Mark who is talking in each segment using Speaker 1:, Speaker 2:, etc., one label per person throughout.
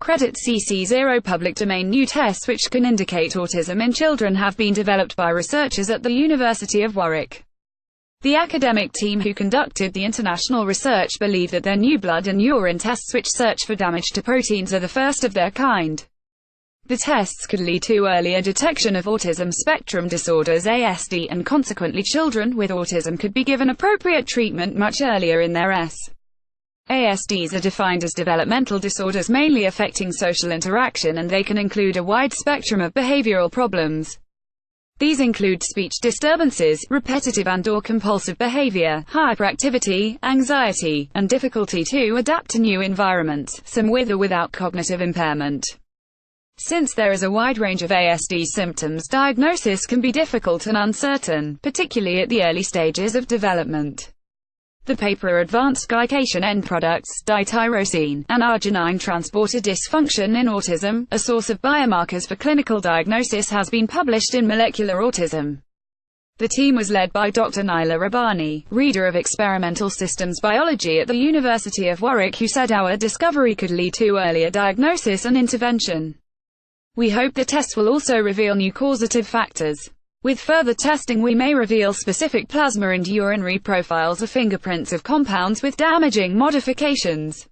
Speaker 1: Credit CC0 public domain. New tests which can indicate autism in children have been developed by researchers at the University of Warwick. The academic team who conducted the international research believe that their new blood and urine tests which search for damage to proteins are the first of their kind. The tests could lead to earlier detection of autism spectrum disorders (ASD), and consequently children with autism could be given appropriate treatment much earlier in their ASDs are defined as developmental disorders mainly affecting social interaction, and they can include a wide spectrum of behavioral problems. These include speech disturbances, repetitive and/or compulsive behavior, hyperactivity, anxiety, and difficulty to adapt to new environments, some with or without cognitive impairment. Since there is a wide range of ASD symptoms, diagnosis can be difficult and uncertain, particularly at the early stages of development. The paper Advanced Glycation End Products, Dityrosine, and Arginine Transporter Dysfunction in Autism, a source of biomarkers for clinical diagnosis, has been published in Molecular Autism. The team was led by Dr. Naila Rabbani, reader of experimental systems biology at the University of Warwick, who said our discovery could lead to earlier diagnosis and intervention. We hope the tests will also reveal new causative factors. With further testing we may reveal specific plasma and urinary profiles or fingerprints of compounds with damaging modifications.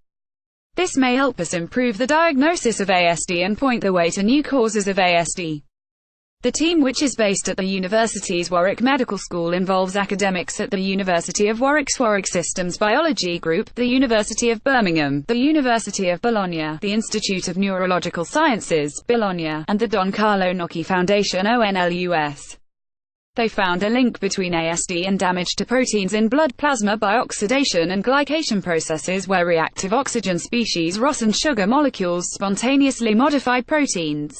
Speaker 1: This may help us improve the diagnosis of ASD and point the way to new causes of ASD. The team, which is based at the university's Warwick Medical School, involves academics at the University of Warwick's Warwick Systems Biology Group, the University of Birmingham, the University of Bologna, the Institute of Neurological Sciences, Bologna, and the Don Carlo Nocchi Foundation ONLUS. They found a link between ASD and damage to proteins in blood plasma by oxidation and glycation processes where reactive oxygen species ROS and sugar molecules spontaneously modify proteins.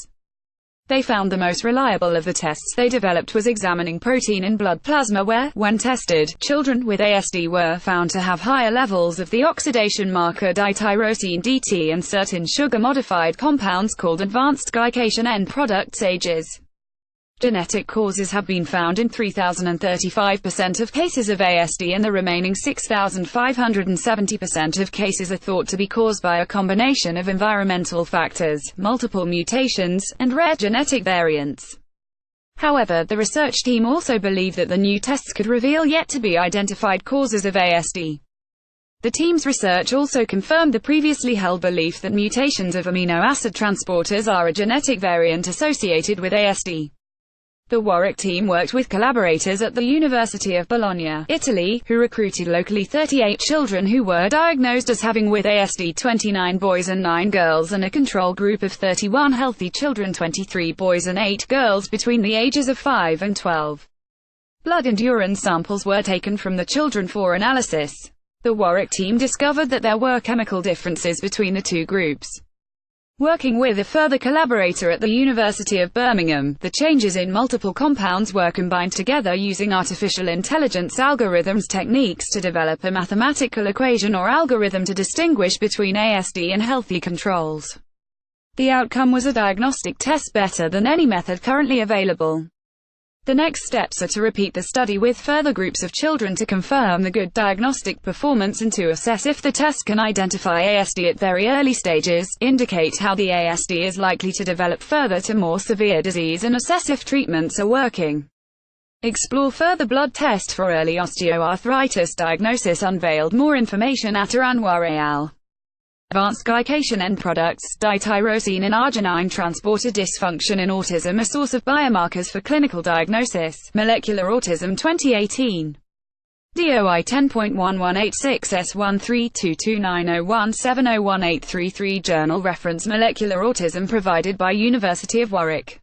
Speaker 1: They found the most reliable of the tests they developed was examining protein in blood plasma where, when tested, children with ASD were found to have higher levels of the oxidation marker dityrosine DT and certain sugar-modified compounds called advanced glycation end products AGEs. Genetic causes have been found in 3,035% of cases of ASD, and the remaining 6,570% of cases are thought to be caused by a combination of environmental factors, multiple mutations, and rare genetic variants. However, the research team also believe that the new tests could reveal yet to be identified causes of ASD. The team's research also confirmed the previously held belief that mutations of amino acid transporters are a genetic variant associated with ASD. The Warwick team worked with collaborators at the University of Bologna, Italy, who recruited locally 38 children who were diagnosed as having with ASD, 29 boys and 9 girls, and a control group of 31 healthy children, 23 boys and 8 girls between the ages of 5 and 12. Blood and urine samples were taken from the children for analysis. The Warwick team discovered that there were chemical differences between the two groups. Working with a further collaborator at the University of Birmingham, the changes in multiple compounds were combined together using artificial intelligence algorithms techniques to develop a mathematical equation or algorithm to distinguish between ASD and healthy controls. The outcome was a diagnostic test better than any method currently available. The next steps are to repeat the study with further groups of children to confirm the good diagnostic performance and to assess if the test can identify ASD at very early stages, indicate how the ASD is likely to develop further to more severe disease, and assess if treatments are working. Explore further blood test for early osteoarthritis diagnosis. Unveiled more information at Anwar al. Advanced Glycation End Products, Dityrosine and Arginine Transporter Dysfunction in Autism, a source of biomarkers for clinical diagnosis. Molecular Autism 2018. DOI 10.1186S1322901701833. Journal reference Molecular Autism provided by University of Warwick.